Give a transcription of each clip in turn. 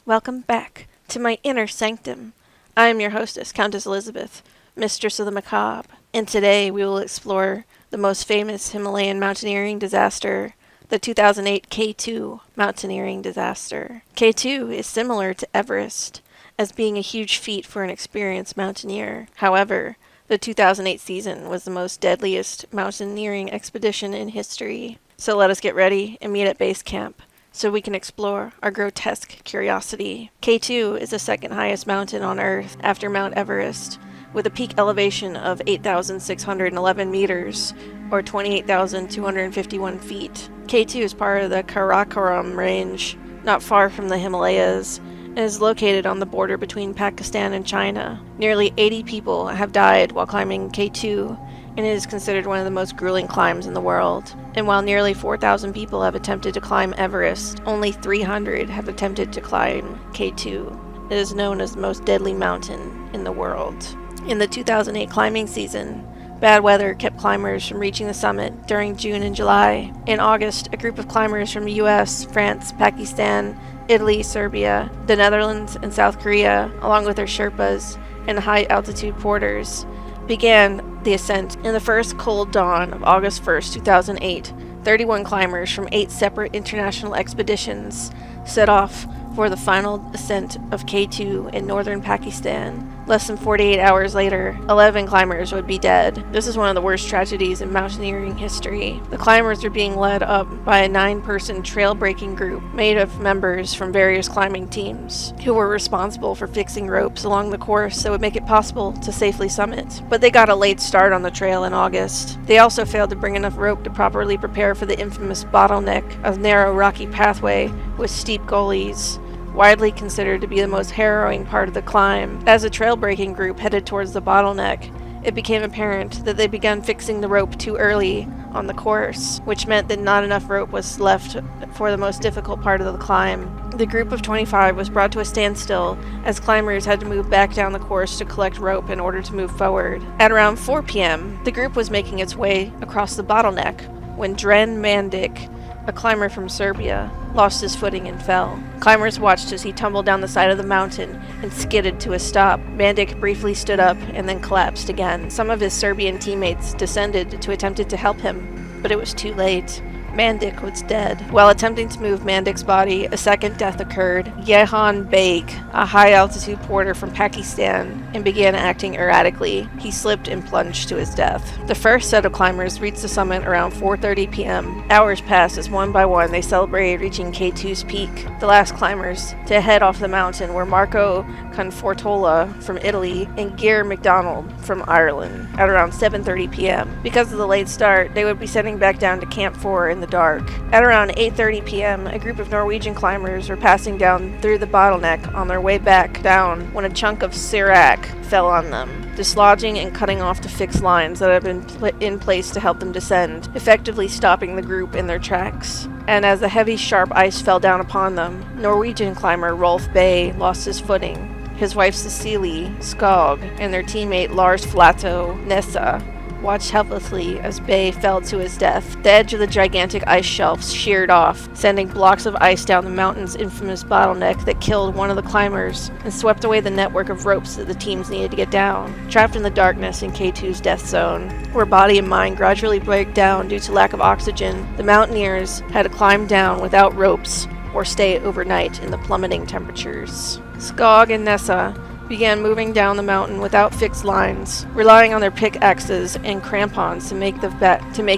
welcome back to my inner sanctum. I am your hostess, Countess Elizabeth, mistress of the macabre, and today we will explore the most famous Himalayan mountaineering disaster, the 2008 K2 mountaineering disaster. K2 is similar to Everest as being a huge feat for an experienced mountaineer. However, the 2008 season was the most deadliest mountaineering expedition in history. So let us get ready and meet at base camp so we can explore our grotesque curiosity. K2 is the second highest mountain on Earth after Mount Everest, with a peak elevation of 8,611 meters, or 28,251 feet. K2 is part of the Karakorum range, not far from the Himalayas, and is located on the border between Pakistan and China. Nearly 80 people have died while climbing K2, and it is considered one of the most grueling climbs in the world. And while nearly 4,000 people have attempted to climb Everest, only 300 have attempted to climb K2. It is known as the most deadly mountain in the world. In the 2008 climbing season, bad weather kept climbers from reaching the summit during June and July. In August, a group of climbers from the US, France, Pakistan, Italy, Serbia, the Netherlands, and South Korea, along with their Sherpas and high-altitude porters, began the ascent. In the first cold dawn of August 1st, 2008, 31 climbers from 8 separate international expeditions set off for the final ascent of K2 in northern Pakistan. Less than 48 hours later, 11 climbers would be dead. This is one of the worst tragedies in mountaineering history. The climbers are being led up by a 9-person trail-breaking group made of members from various climbing teams, who were responsible for fixing ropes along the course that would make it possible to safely summit. But they got a late start on the trail in August. They also failed to bring enough rope to properly prepare for the infamous bottleneck, a narrow rocky pathway with steep gullies, widely considered to be the most harrowing part of the climb. As the trail-breaking group headed towards the bottleneck, it became apparent that they began fixing the rope too early on the course, which meant that not enough rope was left for the most difficult part of the climb. The group of 25 was brought to a standstill as climbers had to move back down the course to collect rope in order to move forward. At around 4 p.m., the group was making its way across the bottleneck when Dren Mandic, a climber from Serbia, lost his footing and fell. Climbers watched as he tumbled down the side of the mountain and skidded to a stop. Mandic briefly stood up and then collapsed again. Some of his Serbian teammates descended to attempt to help him, but it was too late. Mandic was dead. While attempting to move Mandic's body, a second death occurred. Yehan Beg, a high-altitude porter from Pakistan, and began acting erratically. He slipped and plunged to his death. The first set of climbers reached the summit around 4:30 p.m. Hours passed as one by one they celebrated reaching K2's peak. The last climbers to head off the mountain were Marco Confortola from Italy and Gear MacDonald from Ireland at around 7:30 p.m. Because of the late start, they would be setting back down to Camp 4 in the dark. At around 8:30 p.m., a group of Norwegian climbers were passing down through the bottleneck on their way back down when a chunk of serac fell on them, dislodging and cutting off the fixed lines that had been in place to help them descend, effectively stopping the group in their tracks. And as the heavy, sharp ice fell down upon them, Norwegian climber Rolf Bay lost his footing. His wife Cecilie Skog and their teammate Lars Flato Nessa watched helplessly as Bay fell to his death. The edge of the gigantic ice shelves sheared off, sending blocks of ice down the mountain's infamous bottleneck that killed one of the climbers and swept away the network of ropes that the teams needed to get down. Trapped in the darkness in K2's death zone, where body and mind gradually break down due to lack of oxygen, the mountaineers had to climb down without ropes or stay overnight in the plummeting temperatures. Skog and Nessa began moving down the mountain without fixed lines, relying on their pickaxes and crampons to make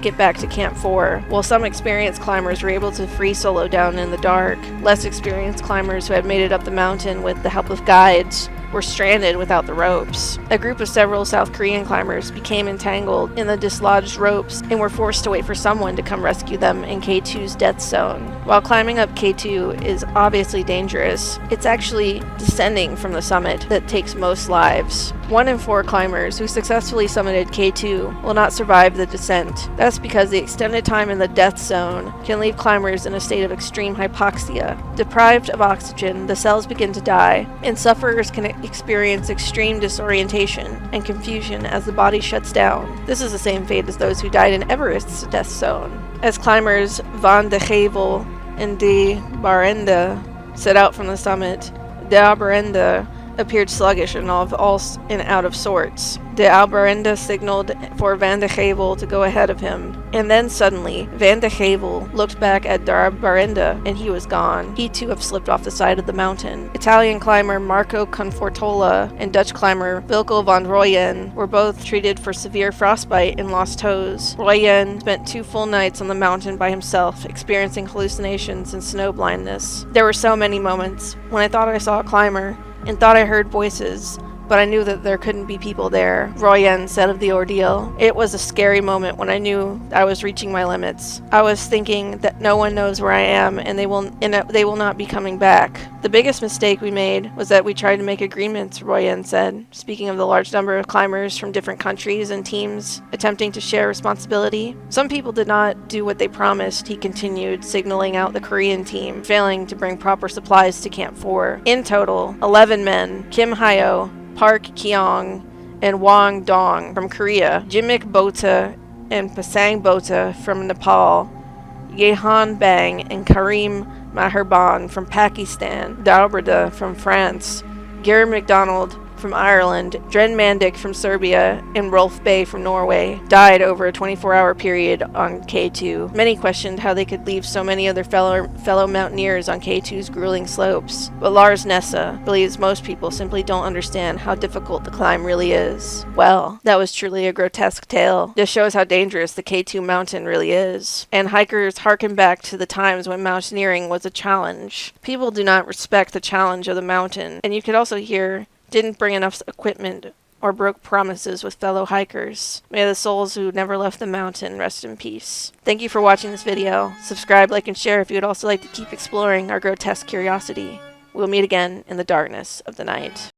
it back to Camp 4. While some experienced climbers were able to free solo down in the dark, less experienced climbers who had made it up the mountain with the help of guides were stranded without the ropes. A group of several South Korean climbers became entangled in the dislodged ropes and were forced to wait for someone to come rescue them in K2's death zone. While climbing up K2 is obviously dangerous, it's actually descending from the summit that takes most lives. 1 in 4 climbers who successfully summited K2 will not survive the descent. That's because the extended time in the death zone can leave climbers in a state of extreme hypoxia. Deprived of oxygen, the cells begin to die, and sufferers can experience extreme disorientation and confusion as the body shuts down. This is the same fate as those who died in Everest's death zone. As climbers Van de Gevel and de Barende set out from the summit, De Alberenda appeared sluggish and out of sorts. De Alberenda signaled for Van de Gevel to go ahead of him, and then suddenly Van de Gevel looked back at De Alberenda and he was gone. He too had slipped off the side of the mountain. Italian climber Marco Confortola and Dutch climber Wilco van Rooyen were both treated for severe frostbite and lost toes. Rooyen spent 2 full nights on the mountain by himself, experiencing hallucinations and snow blindness. There were so many moments when I thought I saw a climber and thought I heard voices, but I knew that there couldn't be people there, Rooyen said of the ordeal. It was a scary moment when I knew I was reaching my limits. I was thinking that no one knows where I am and they will not be coming back. The biggest mistake we made was that we tried to make agreements, Rooyen said, speaking of the large number of climbers from different countries and teams attempting to share responsibility. Some people did not do what they promised, he continued, signaling out the Korean team, failing to bring proper supplies to Camp 4. In total, 11 men, Kim Hyo, Park Kyong, and Wang Dong from Korea, Jimik Bota and Pasang Bota from Nepal, Yehan Bang and Karim Maherban from Pakistan, Dalbreda from France, Gary McDonald from Ireland, Dren Mandik from Serbia, and Rolf Bay from Norway died over a 24-hour period on K2. Many questioned how they could leave so many of their fellow mountaineers on K2's grueling slopes, but Lars Nessa believes most people simply don't understand how difficult the climb really is. Well, that was truly a grotesque tale. This shows how dangerous the K2 mountain really is, and hikers harken back to the times when mountaineering was a challenge. People do not respect the challenge of the mountain, and you could also hear didn't bring enough equipment or broke promises with fellow hikers. May the souls who never left the mountain rest in peace. Thank you for watching this video. Subscribe, like, and share if you would also like to keep exploring our grotesque curiosity. We'll meet again in the darkness of the night.